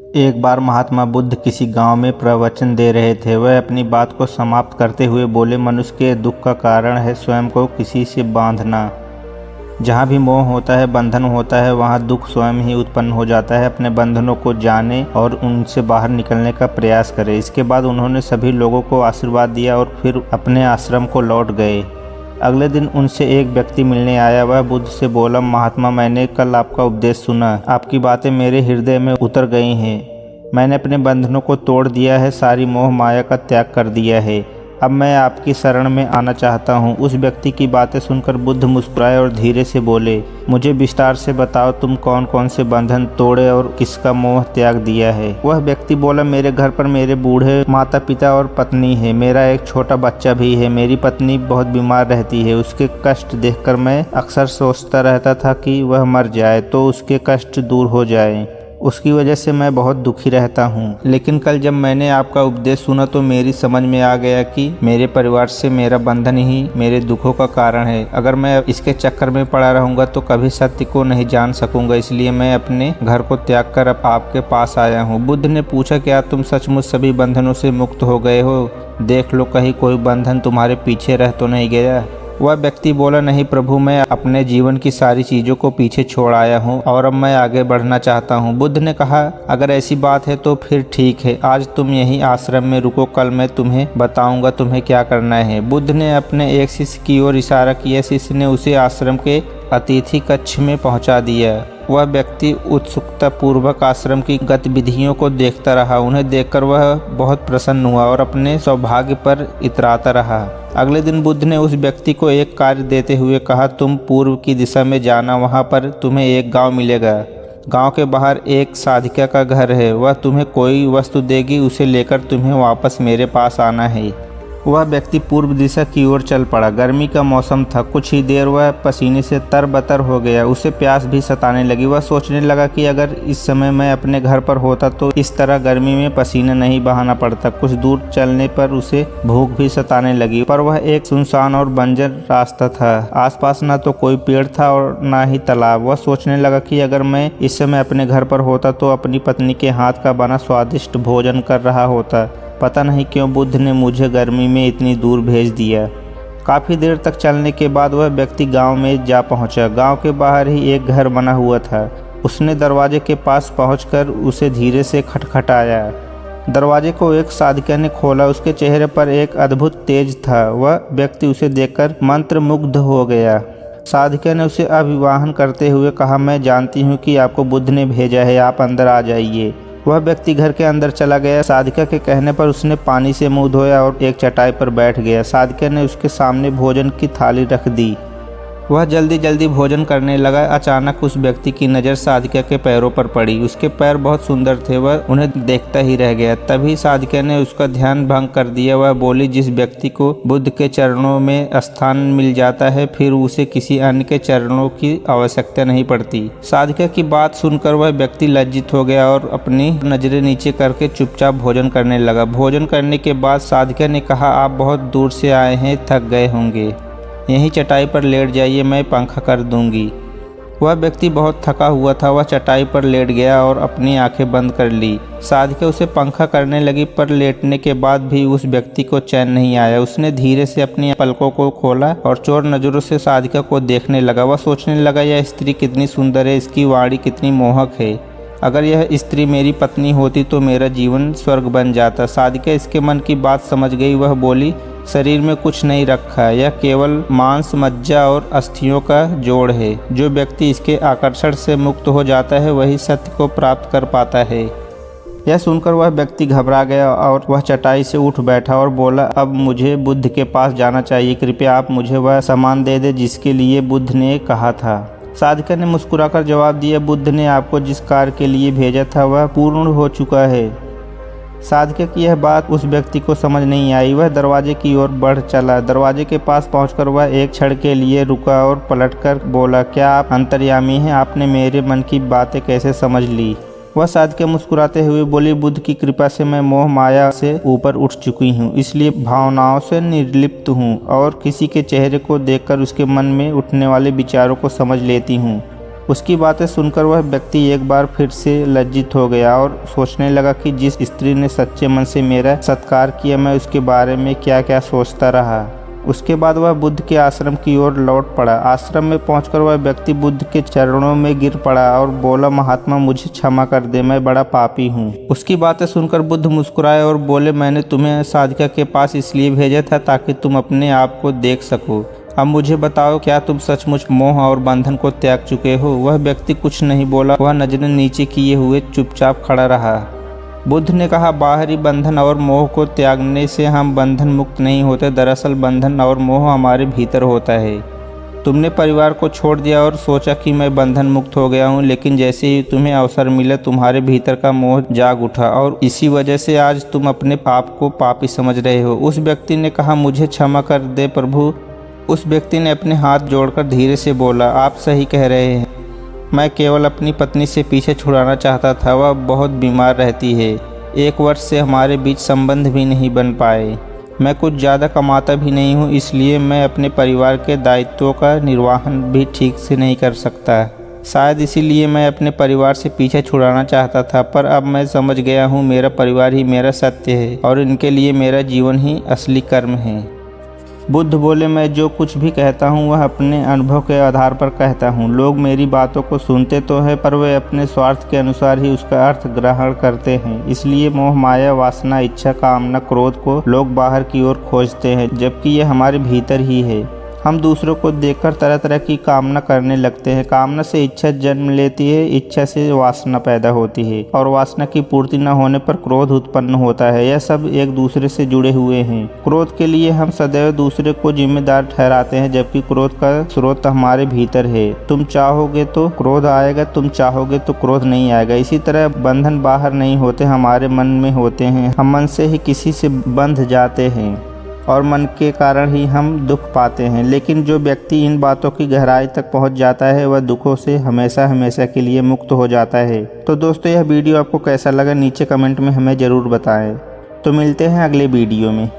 एक बार महात्मा बुद्ध किसी गांव में प्रवचन दे रहे थे। वह अपनी बात को समाप्त करते हुए बोले, मनुष्य के दुख का कारण है स्वयं को किसी से बांधना। जहाँ भी मोह होता है, बंधन होता है, वहाँ दुख स्वयं ही उत्पन्न हो जाता है। अपने बंधनों को जाने और उनसे बाहर निकलने का प्रयास करें। इसके बाद उन्होंने सभी लोगों को आशीर्वाद दिया और फिर अपने आश्रम को लौट गए। अगले दिन उनसे एक व्यक्ति मिलने आया। वह बुद्ध से बोला, महात्मा, मैंने कल आपका उपदेश सुना। आपकी बातें मेरे हृदय में उतर गई हैं। मैंने अपने बंधनों को तोड़ दिया है, सारी मोह माया का त्याग कर दिया है। अब मैं आपकी शरण में आना चाहता हूँ। उस व्यक्ति की बातें सुनकर बुद्ध मुस्कुराए और धीरे से बोले, मुझे विस्तार से बताओ, तुम कौन कौन से बंधन तोड़े और किसका मोह त्याग दिया है। वह व्यक्ति बोला, मेरे घर पर मेरे बूढ़े माता पिता और पत्नी है। मेरा एक छोटा बच्चा भी है। मेरी पत्नी बहुत बीमार रहती है। उसके कष्ट देखकर मैं अक्सर सोचता रहता था कि वह मर जाए तो उसके कष्ट दूर हो जाए। उसकी वजह से मैं बहुत दुखी रहता हूँ। लेकिन कल जब मैंने आपका उपदेश सुना तो मेरी समझ में आ गया कि मेरे परिवार से मेरा बंधन ही मेरे दुखों का कारण है। अगर मैं इसके चक्कर में पड़ा रहूँगा तो कभी सत्य को नहीं जान सकूँगा। इसलिए मैं अपने घर को त्याग कर अब आपके पास आया हूँ। बुद्ध ने पूछा, क्या तुम सचमुच सभी बंधनों से मुक्त हो गए हो? देख लो, कहीं कोई बंधन तुम्हारे पीछे रह तो नहीं गया। वह व्यक्ति बोला, नहीं प्रभु, मैं अपने जीवन की सारी चीज़ों को पीछे छोड़ आया हूँ और अब मैं आगे बढ़ना चाहता हूँ। बुद्ध ने कहा, अगर ऐसी बात है तो फिर ठीक है, आज तुम यहीं आश्रम में रुको, कल मैं तुम्हें बताऊंगा तुम्हें क्या करना है। बुद्ध ने अपने एक शिष्य की ओर इशारा किया। शिष्य ने उसे आश्रम के अतिथि कक्ष में पहुँचा दिया। वह व्यक्ति उत्सुकता पूर्वक आश्रम की गतिविधियों को देखता रहा। उन्हें देखकर वह बहुत प्रसन्न हुआ और अपने सौभाग्य पर इतराता रहा। अगले दिन बुद्ध ने उस व्यक्ति को एक कार्य देते हुए कहा, तुम पूर्व की दिशा में जाना, वहाँ पर तुम्हें एक गांव मिलेगा। गांव के बाहर एक साधिका का घर है। वह तुम्हें कोई वस्तु देगी, उसे लेकर तुम्हें वापस मेरे पास आना है। वह व्यक्ति पूर्व दिशा की ओर चल पड़ा। गर्मी का मौसम था। कुछ ही देर वह पसीने से तरबतर हो गया। उसे प्यास भी सताने लगी। वह सोचने लगा कि अगर इस समय मैं अपने घर पर होता तो इस तरह गर्मी में पसीना नहीं बहाना पड़ता। कुछ दूर चलने पर उसे भूख भी सताने लगी, पर वह एक सुनसान और बंजर रास्ता था। आसपास न तो कोई पेड़ था और न ही तालाब। वह सोचने लगा कि अगर मैं इस समय अपने घर पर होता तो अपनी पत्नी के हाथ का बना स्वादिष्ट भोजन कर रहा होता। पता नहीं क्यों बुद्ध ने मुझे गर्मी में इतनी दूर भेज दिया। काफ़ी देर तक चलने के बाद वह व्यक्ति गांव में जा पहुंचा। गांव के बाहर ही एक घर बना हुआ था। उसने दरवाजे के पास पहुंचकर उसे धीरे से खटखटाया। दरवाजे को एक साधिका ने खोला। उसके चेहरे पर एक अद्भुत तेज था। वह व्यक्ति उसे देखकर मंत्रमुग्ध हो गया। साधिका ने उसे अभिवादन करते हुए कहा, मैं जानती हूँ कि आपको बुद्ध ने भेजा है, आप अंदर आ जाइए। वह व्यक्ति घर के अंदर चला गया। साधिका के कहने पर उसने पानी से मुंह धोया और एक चटाई पर बैठ गया। साधिका ने उसके सामने भोजन की थाली रख दी। वह जल्दी जल्दी भोजन करने लगा। अचानक उस व्यक्ति की नज़र साधिका के पैरों पर पड़ी। उसके पैर बहुत सुंदर थे। वह उन्हें देखता ही रह गया। तभी साधिका ने उसका ध्यान भंग कर दिया। वह बोली, जिस व्यक्ति को बुद्ध के चरणों में स्थान मिल जाता है फिर उसे किसी अन्य के चरणों की आवश्यकता नहीं पड़ती। साधिका की बात सुनकर वह व्यक्ति लज्जित हो गया और अपनी नजरें नीचे करके चुपचाप भोजन करने लगा। भोजन करने के बाद साधिका ने कहा, आप बहुत दूर से आए हैं, थक गए होंगे, यहीं चटाई पर लेट जाइए, मैं पंखा कर दूंगी। वह व्यक्ति बहुत थका हुआ था। वह चटाई पर लेट गया और अपनी आंखें बंद कर ली। साधिका उसे पंखा करने लगी, पर लेटने के बाद भी उस व्यक्ति को चैन नहीं आया। उसने धीरे से अपनी पलकों को खोला और चोर नज़रों से साधिका को देखने लगा। वह सोचने लगा, यह स्त्री कितनी सुंदर है, इसकी वाणी कितनी मोहक है। अगर यह स्त्री मेरी पत्नी होती तो मेरा जीवन स्वर्ग बन जाता। साधिका इसके मन की बात समझ गई। वह बोली, शरीर में कुछ नहीं रखा है, यह केवल मांस, मज्जा और अस्थियों का जोड़ है। जो व्यक्ति इसके आकर्षण से मुक्त हो जाता है वही सत्य को प्राप्त कर पाता है। यह सुनकर वह व्यक्ति घबरा गया और वह चटाई से उठ बैठा और बोला, अब मुझे बुद्ध के पास जाना चाहिए। कृपया आप मुझे वह सामान दे दे जिसके लिए बुद्ध ने कहा था। साधिका ने मुस्कुराकर जवाब दिया, बुद्ध ने आपको जिस कार्य के लिए भेजा था वह पूर्ण हो चुका है। साधिका की यह बात उस व्यक्ति को समझ नहीं आई। वह दरवाजे की ओर बढ़ चला। दरवाजे के पास पहुंचकर वह एक क्षण के लिए रुका और पलटकर बोला, क्या आप अंतर्यामी हैं? आपने मेरे मन की बातें कैसे समझ ली? वह साधिका मुस्कुराते हुए बोली, बुद्ध की कृपा से मैं मोह माया से ऊपर उठ चुकी हूँ, इसलिए भावनाओं से निर्लिप्त हूँ और किसी के चेहरे को देखकर उसके मन में उठने वाले विचारों को समझ लेती हूँ। उसकी बातें सुनकर वह व्यक्ति एक बार फिर से लज्जित हो गया और सोचने लगा कि जिस स्त्री ने सच्चे मन से मेरा सत्कार किया, मैं उसके बारे में क्या क्या सोचता रहा। उसके बाद वह बुद्ध के आश्रम की ओर लौट पड़ा। आश्रम में पहुंचकर वह व्यक्ति बुद्ध के चरणों में गिर पड़ा और बोला, महात्मा मुझे क्षमा कर दे, मैं बड़ा पापी हूँ। उसकी बातें सुनकर बुद्ध मुस्कुराए और बोले, मैंने तुम्हें साधिका के पास इसलिए भेजा था ताकि तुम अपने आप को देख सको। अब मुझे बताओ, क्या तुम सचमुच मोह और बंधन को त्याग चुके हो? वह व्यक्ति कुछ नहीं बोला, वह नजरें नीचे किए हुए चुपचाप खड़ा रहा। बुद्ध ने कहा, बाहरी बंधन और मोह को त्यागने से हम बंधन मुक्त नहीं होते। दरअसल बंधन और मोह हमारे भीतर होता है। तुमने परिवार को छोड़ दिया और सोचा कि मैं बंधन मुक्त हो गया हूँ, लेकिन जैसे ही तुम्हें अवसर मिला तुम्हारे भीतर का मोह जाग उठा और इसी वजह से आज तुम अपने पाप को पापी समझ रहे हो। उस व्यक्ति ने कहा, मुझे क्षमा कर दे प्रभु। उस व्यक्ति ने अपने हाथ जोड़कर धीरे से बोला, आप सही कह रहे हैं, मैं केवल अपनी पत्नी से पीछे छुड़ाना चाहता था। वह बहुत बीमार रहती है। 1 वर्ष से हमारे बीच संबंध भी नहीं बन पाए। मैं कुछ ज़्यादा कमाता भी नहीं हूँ, इसलिए मैं अपने परिवार के दायित्वों का निर्वहन भी ठीक से नहीं कर सकता। शायद इसीलिए मैं अपने परिवार से पीछे छुड़ाना चाहता था, पर अब मैं समझ गया हूँ मेरा परिवार ही मेरा सत्य है और इनके लिए मेरा जीवन ही असली कर्म है। बुद्ध बोले, मैं जो कुछ भी कहता हूँ वह अपने अनुभव के आधार पर कहता हूँ। लोग मेरी बातों को सुनते तो है, पर वे अपने स्वार्थ के अनुसार ही उसका अर्थ ग्रहण करते हैं। इसलिए मोह, माया, वासना, इच्छा, कामना, क्रोध को लोग बाहर की ओर खोजते हैं, जबकि यह हमारे भीतर ही है। हम दूसरों को देखकर तरह तरह की कामना करने लगते हैं। कामना से इच्छा जन्म लेती है, इच्छा से वासना पैदा होती है और वासना की पूर्ति न होने पर क्रोध उत्पन्न होता है। यह सब एक दूसरे से जुड़े हुए हैं। क्रोध के लिए हम सदैव दूसरे को जिम्मेदार ठहराते हैं, जबकि क्रोध का स्रोत हमारे भीतर है। तुम चाहोगे तो क्रोध आएगा, तुम चाहोगे तो क्रोध नहीं आएगा। इसी तरह बंधन बाहर नहीं होते, हमारे मन में होते हैं। हम मन से ही किसी से बंध जाते हैं और मन के कारण ही हम दुख पाते हैं। लेकिन जो व्यक्ति इन बातों की गहराई तक पहुंच जाता है वह दुखों से हमेशा हमेशा के लिए मुक्त हो जाता है। तो दोस्तों, यह वीडियो आपको कैसा लगा नीचे कमेंट में हमें ज़रूर बताएं। तो मिलते हैं अगले वीडियो में।